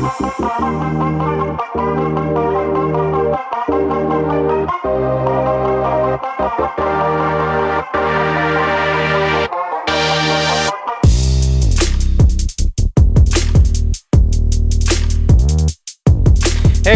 Hey,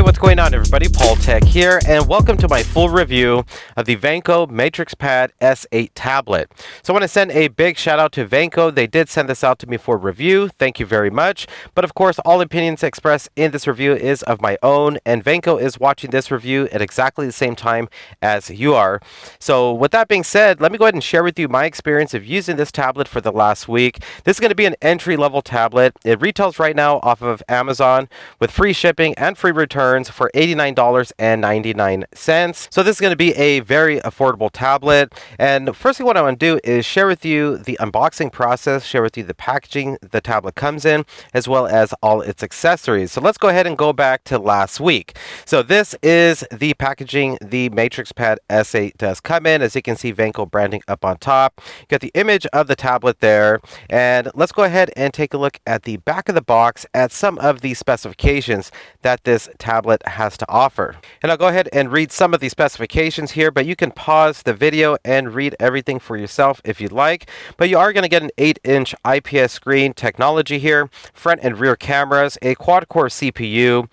what's going on, everybody? Paul Tech here, and welcome to my full review of the Vanco MatrixPad S8 tablet. So I want to send a big shout out to Vanco. They did send this out to me for review. Thank you very much. But of course, all opinions expressed in this review is of my own, and Vanco is watching this review at exactly the same time as you are. So with that being said, let me go ahead and share with you my experience of using this tablet for the last week. This is going to be an entry-level tablet. It retails right now off of Amazon with free shipping and free returns for $89.99. So this is going to be a very affordable tablet. And firstly, what I want to do is share with you the unboxing process, share with you the packaging the tablet comes in, as well as all its accessories. So let's go ahead and go back to last week. So this is the packaging the MatrixPad S8 does come in. As you can see, Vanco branding up on top. You got the image of the tablet there. And let's go ahead and take a look at the back of the box at some of the specifications that this tablet has to offer. And I'll go ahead and read some of the specifications here, but you can pause the video and read everything for yourself if you'd like. But you are going to get an 8-inch IPS screen technology here, front and rear cameras, a quad-core CPU,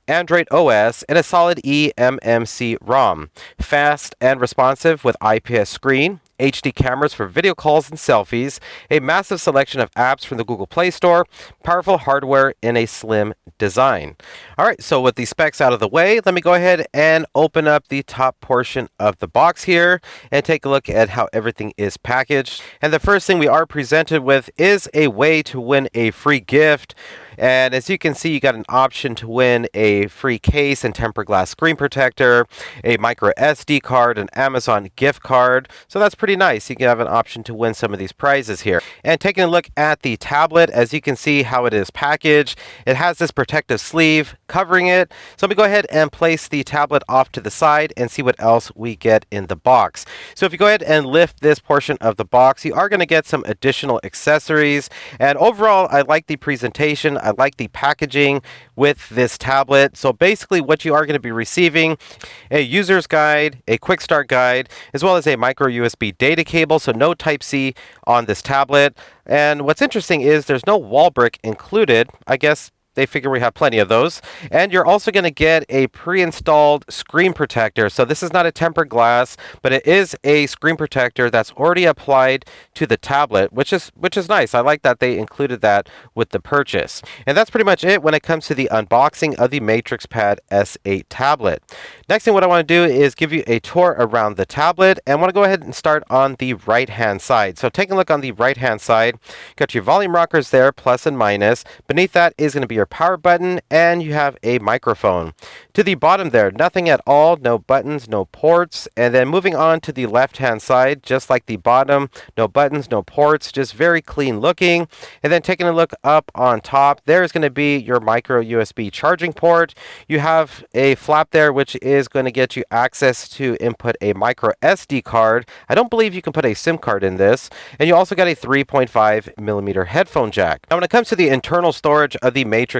Android OS, and a solid eMMC ROM. Fast and responsive with IPS screen, HD cameras for video calls and selfies, a massive selection of apps from the Google Play Store, powerful hardware in a slim design. Alright, so with the specs out of the way, let me go ahead and open up the top portion of the box here and take a look at how everything is packaged. And the first thing we are presented with is a way to win a free gift. And as you can see, you got an option to win a free case and tempered glass screen protector, a micro SD card, an Amazon gift card. So that's pretty nice. You can have an option to win some of these prizes here. And taking a look at the tablet, as you can see how it is packaged, it has this protective sleeve covering it. So let me go ahead and place the tablet off to the side and see what else we get in the box. So if you go ahead and lift this portion of the box, you are going to get some additional accessories. And overall, I like the presentation. I like the packaging with this tablet. So basically what you are going to be receiving, a user's guide, a quick start guide, as well as a micro USB data cable, so no Type-C on this tablet. And what's interesting is there's no wall brick included. I guess they figure we have plenty of those. And you're also going to get a pre-installed screen protector. So this is not a tempered glass, but it is a screen protector that's already applied to the tablet, which is nice. I like that they included that with the purchase. And that's pretty much it when it comes to the unboxing of the MatrixPad S8 tablet. Next thing what I want to do is give you a tour around the tablet, and I want to go ahead and start on the right-hand side. So taking a look on the right-hand side, got your volume rockers there, plus and minus. Beneath that is going to be your power button, and you have a microphone. To the bottom there, nothing at all, no buttons, no ports. And then moving on to the left-hand side, just like the bottom, no buttons, no ports, just very clean looking. And then taking a look up on top, there's going to be your micro USB charging port. You have a flap there, which is going to get you access to input a micro SD card. I don't believe you can put a SIM card in this. And you also got a 3.5 millimeter headphone jack. Now when it comes to the internal storage of the MatrixPad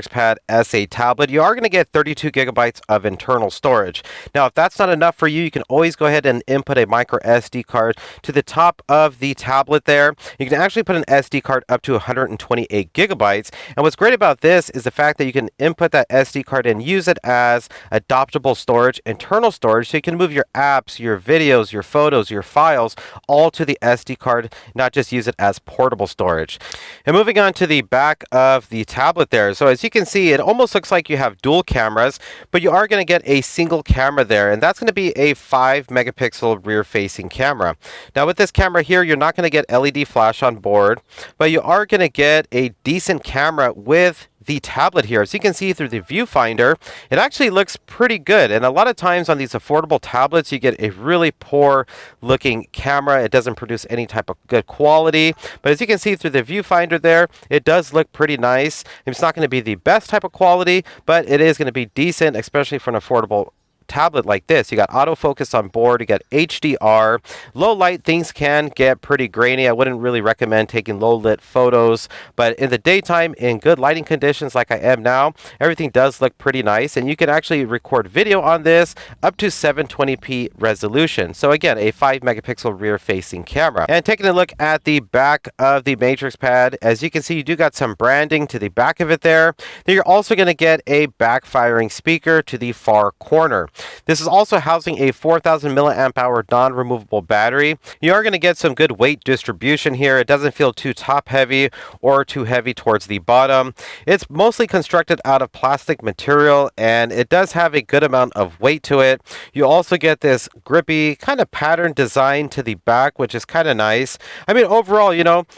S8 tablet, you are going to get 32 gigabytes of internal storage. Now if that's not enough for you, you can always go ahead and input a micro SD card to the top of the tablet there. You can actually put an SD card up to 128 gigabytes. And what's great about this is the fact that you can input that SD card and use it as adoptable storage, internal storage, so you can move your apps, your videos, your photos, your files all to the SD card, not just use it as portable storage. And moving on to the back of the tablet there. So as you can see, it almost looks like you have dual cameras, but you are going to get a single camera there, and that's going to be a 5 megapixel rear facing camera. Now with this camera here, you're not going to get LED flash on board, but you are going to get a decent camera with the tablet here. As you can see through the viewfinder, it actually looks pretty good. And a lot of times on these affordable tablets, you get a really poor looking camera. It doesn't produce any type of good quality. But as you can see through the viewfinder there, it does look pretty nice. It's not going to be the best type of quality, but it is going to be decent, especially for an affordable tablet like this. You got autofocus on board, you got HDR. Low light, things can get pretty grainy. I wouldn't really recommend taking low lit photos, but in the daytime, in good lighting conditions like I am now, everything does look pretty nice, and you can actually record video on this up to 720p resolution. So again, a 5 megapixel rear facing camera. And taking a look at the back of the Matrix Pad, as you can see, you do got some branding to the back of it there. Then you're also going to get a backfiring speaker to the far corner. This is also housing a 4000 milliamp hour non-removable battery. You are going to get some good weight distribution here. It doesn't feel too top heavy or too heavy towards the bottom. It's mostly constructed out of plastic material, and it does have a good amount of weight to it. You also get this grippy kind of pattern design to the back, which is kind of nice. I mean, overall,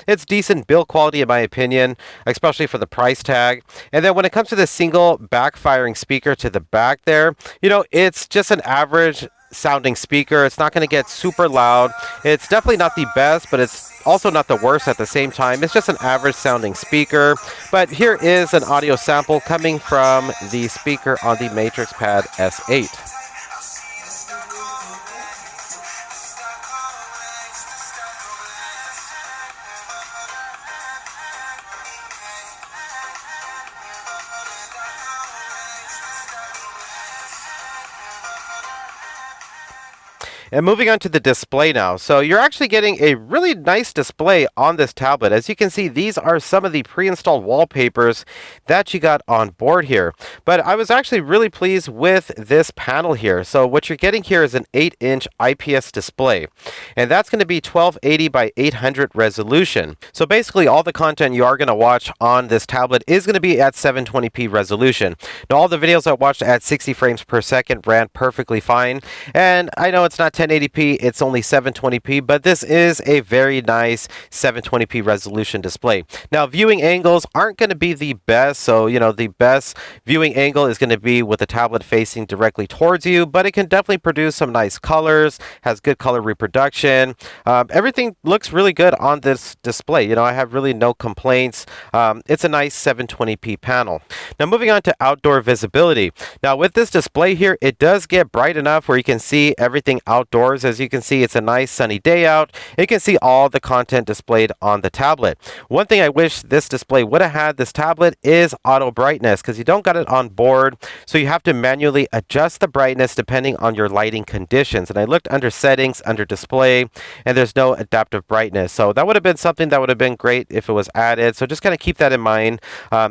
it's decent build quality in my opinion, especially for the price tag. And then when it comes to the single backfiring speaker to the back there, it's just an average sounding speaker. It's not going to get super loud. It's definitely not the best, but it's also not the worst at the same time. It's just an average sounding speaker. But here is an audio sample coming from the speaker on the Matrix Pad S8. And moving on to the display now. So you're actually getting a really nice display on this tablet. As you can see, these are some of the pre-installed wallpapers that you got on board here. But I was actually really pleased with this panel here. So what you're getting here is an 8-inch IPS display. And that's going to be 1280 by 800 resolution. So basically all the content you are going to watch on this tablet is going to be at 720p resolution. Now all the videos I watched at 60 frames per second ran perfectly fine. And I know it's not 1080p, it's only 720p, but this is a very nice 720p resolution display. Now, viewing angles aren't going to be the best, so the best viewing angle is going to be with the tablet facing directly towards you, but it can definitely produce some nice colors, has good color reproduction. Everything looks really good on this display. I have really no complaints. It's a nice 720p panel. Now, moving on to outdoor visibility. Now, with this display here, it does get bright enough where you can see everything outdoors. As you can see, it's a nice sunny day out. You can see all the content displayed on the tablet. One thing I wish this display would have had, this tablet, is auto brightness, because you don't got it on board, so you have to manually adjust the brightness depending on your lighting conditions. And I looked under settings, under display, and there's no adaptive brightness. So that would have been something that would have been great if it was added. So just kind of keep that in mind.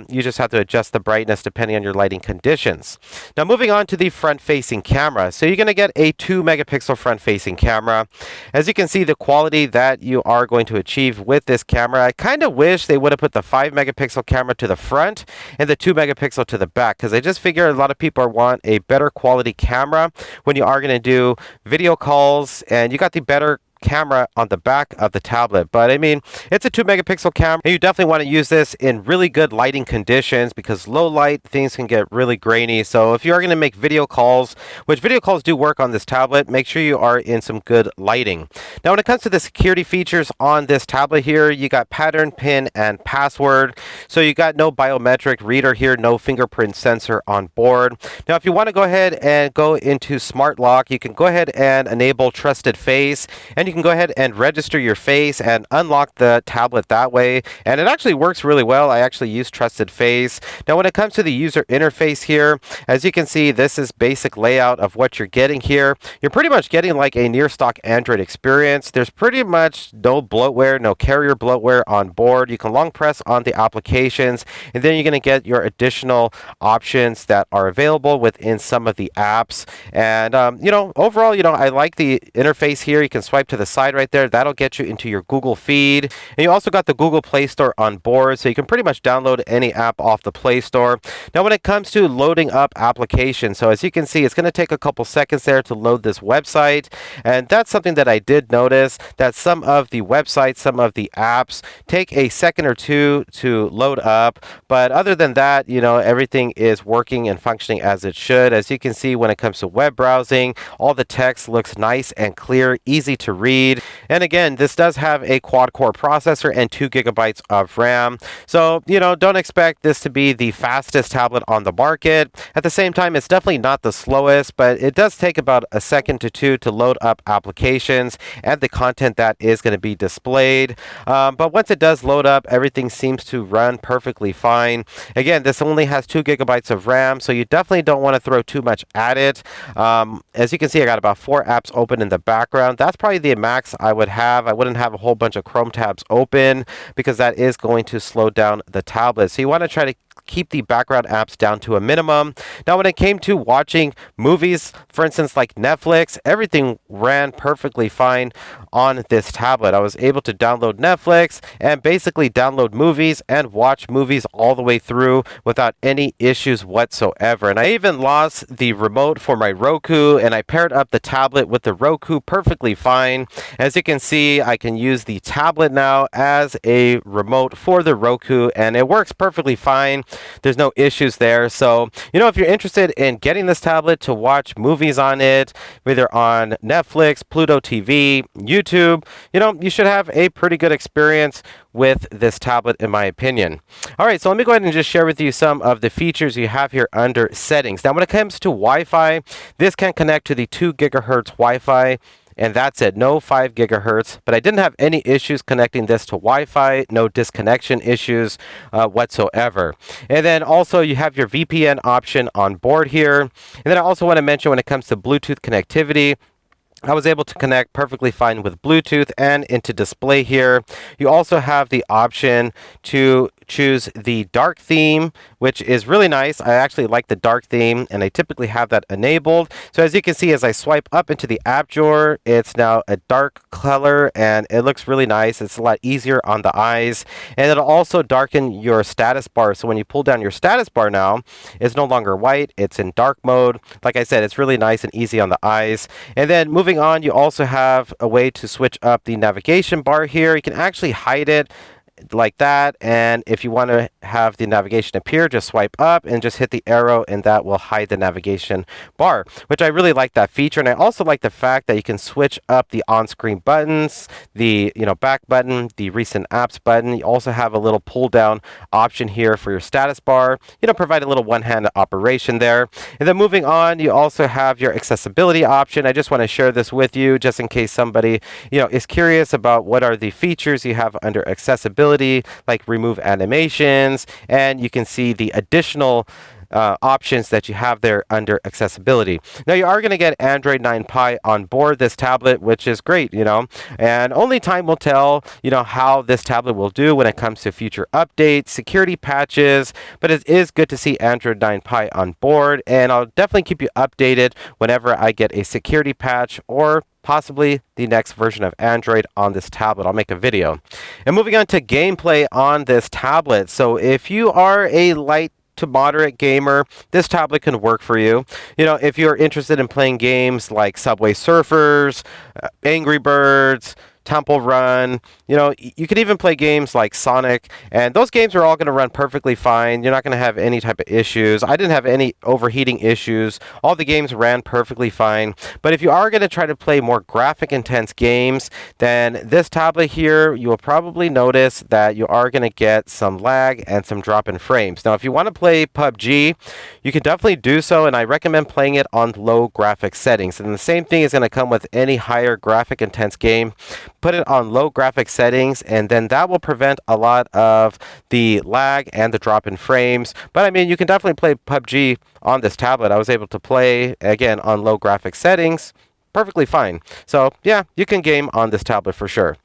You just have to adjust the brightness depending on your lighting conditions. Now moving on to the front-facing camera. So you're going to get a 2 megapixel front-facing camera. As you can see, the quality that you are going to achieve with this camera, I kind of wish they would have put the 5 megapixel camera to the front and the 2 megapixel to the back, because I just figure a lot of people want a better quality camera when you are going to do video calls, and you got the better camera on the back of the tablet. But I mean, it's a 2 megapixel camera, and you definitely want to use this in really good lighting conditions, because low light things can get really grainy. So if you are going to make video calls, which video calls do work on this tablet, make sure you are in some good lighting. Now when it comes to the security features on this tablet here, you got pattern, pin, and password. So you got no biometric reader here, no fingerprint sensor on board. Now if you want to go ahead and go into smart lock, you can go ahead and enable trusted face, and you can go ahead and register your face and unlock the tablet that way. And it actually works really well. I actually use Trusted Face. Now, when it comes to the user interface here, as you can see, this is basic layout of what you're getting here. You're pretty much getting like a near stock Android experience. There's pretty much no bloatware, no carrier bloatware on board. You can long press on the applications, and then you're going to get your additional options that are available within some of the apps. And, overall, I like the interface here. You can swipe to the side right there. That'll get you into your Google feed. And you also got the Google Play Store on board, so you can pretty much download any app off the Play Store. Now when it comes to loading up applications, so as you can see, it's going to take a couple seconds there to load this website. And that's something that I did notice, that some of the websites, some of the apps take a second or two to load up. But other than that, everything is working and functioning as it should. As you can see, when it comes to web browsing, all the text looks nice and clear, easy to read. read. And again, this does have a quad-core processor and 2 gigabytes of RAM. So, don't expect this to be the fastest tablet on the market. At the same time, it's definitely not the slowest, but it does take about a second to two to load up applications and the content that is going to be displayed. But once it does load up, everything seems to run perfectly fine. Again, this only has 2 gigabytes of RAM, so you definitely don't want to throw too much at it. As you can see, I got about 4 apps open in the background. That's probably the max I would have. I wouldn't have a whole bunch of Chrome tabs open because that is going to slow down the tablet. So you want to try to keep the background apps down to a minimum. Now, when it came to watching movies, for instance, like Netflix, everything ran perfectly fine on this tablet. I was able to download Netflix and basically download movies and watch movies all the way through without any issues whatsoever. And I even lost the remote for my Roku, and I paired up the tablet with the Roku perfectly fine. As you can see, I can use the tablet now as a remote for the Roku, and it works perfectly fine. There's no issues there. So, if you're interested in getting this tablet to watch movies on it, whether on Netflix, Pluto TV, YouTube, you should have a pretty good experience with this tablet, in my opinion. All right, so let me go ahead and just share with you some of the features you have here under settings. Now, when it comes to Wi-Fi, this can connect to the 2 gigahertz Wi-Fi. And that's it, no 5 gigahertz. But I didn't have any issues connecting this to Wi-Fi, no disconnection issues whatsoever. And then also you have your VPN option on board here. And then I also want to mention when it comes to Bluetooth connectivity, I was able to connect perfectly fine with Bluetooth and into display here. You also have the option to choose the dark theme, which is really nice. I actually like the dark theme, and I typically have that enabled. So as you can see, as I swipe up into the app drawer, it's now a dark color, and it looks really nice. It's a lot easier on the eyes, and it'll also darken your status bar. So when you pull down your status bar now, it's no longer white. It's in dark mode. Like I said, it's really nice and easy on the eyes. And then moving on, you also have a way to switch up the navigation bar here. You can actually hide it like that, and if you want to have the navigation appear, just swipe up and just hit the arrow, and that will hide the navigation bar, which I really like that feature. And I also like the fact that you can switch up the on-screen buttons, the back button, the recent apps button. You also have a little pull down option here for your status bar, provide a little one-handed operation there. And then moving on, you also have your accessibility option. I just want to share this with you just in case somebody is curious about what are the features you have under accessibility, like remove animations, and you can see the additional options that you have there under accessibility. Now, you are going to get Android 9 Pie on board this tablet, which is great, and only time will tell, how this tablet will do when it comes to future updates, security patches, but it is good to see Android 9 Pie on board, and I'll definitely keep you updated whenever I get a security patch or possibly the next version of Android on this tablet. I'll make a video. And moving on to gameplay on this tablet. So if you are a light to moderate gamer, this tablet can work for you. If you're interested in playing games like Subway Surfers, Angry Birds, Temple Run, you could even play games like Sonic, and those games are all going to run perfectly fine. You're not going to have any type of issues. I didn't have any overheating issues. All the games ran perfectly fine. But if you are going to try to play more graphic intense games, then this tablet here, you will probably notice that you are going to get some lag and some drop in frames. Now, if you want to play PUBG, you can definitely do so, and I recommend playing it on low graphic settings. And the same thing is going to come with any higher graphic intense game. Put it on low graphic settings, and then that will prevent a lot of the lag and the drop in frames. But I mean, you can definitely play PUBG on this tablet. I was able to play, again, on low graphic settings perfectly fine. So yeah, you can game on this tablet for sure.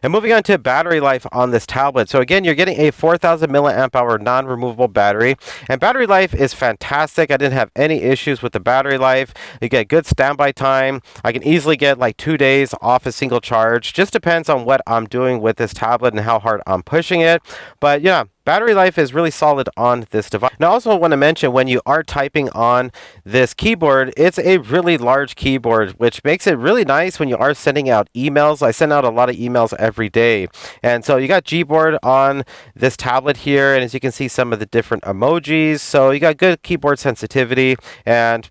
And moving on to battery life on this tablet. So again, you're getting a 4,000 milliamp hour non-removable battery, and battery life is fantastic. I didn't have any issues with the battery life. You get good standby time. I can easily get like 2 days off a single charge. Just depends on what I'm doing with this tablet and how hard I'm pushing it. But yeah, battery life is really solid on this device. Now, I also want to mention when you are typing on this keyboard, it's a really large keyboard, which makes it really nice when you are sending out emails. I send out a lot of emails every day. And so you got Gboard on this tablet here, and as you can see, some of the different emojis. So you got good keyboard sensitivity, and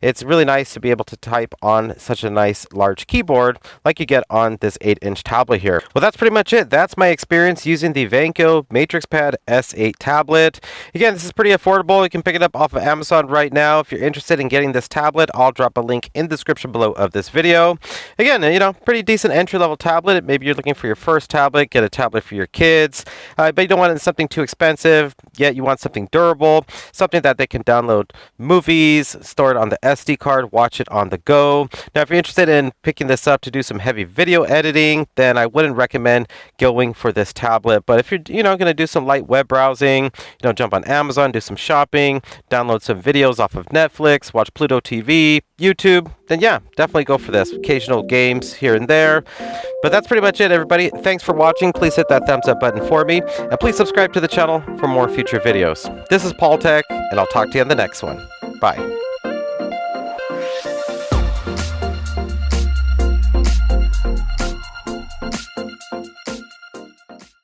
it's really nice to be able to type on such a nice large keyboard like you get on this 8-inch tablet here. Well, that's pretty much it. That's my experience using the Vanco MatrixPad S8 tablet. Again, this is pretty affordable. You can pick it up off of Amazon right now. If you're interested in getting this tablet, I'll drop a link in the description below of this video. Again, pretty decent entry-level tablet. Maybe you're looking for your first tablet, get a tablet for your kids, but you don't want something too expensive, yet you want something durable, something that they can download movies, store it on the SD card, watch it on the go. Now, if you're interested in picking this up to do some heavy video editing, then I wouldn't recommend going for this tablet. But if you're going to do some light web browsing, jump on Amazon, do some shopping, download some videos off of Netflix, watch Pluto TV, YouTube, then yeah, definitely go for this. Occasional games here and there. But that's pretty much it, everybody. Thanks for watching. Please hit that thumbs up button for me, and please subscribe to the channel for more future videos. This is Paul Tech, and I'll talk to you in the next one. Bye.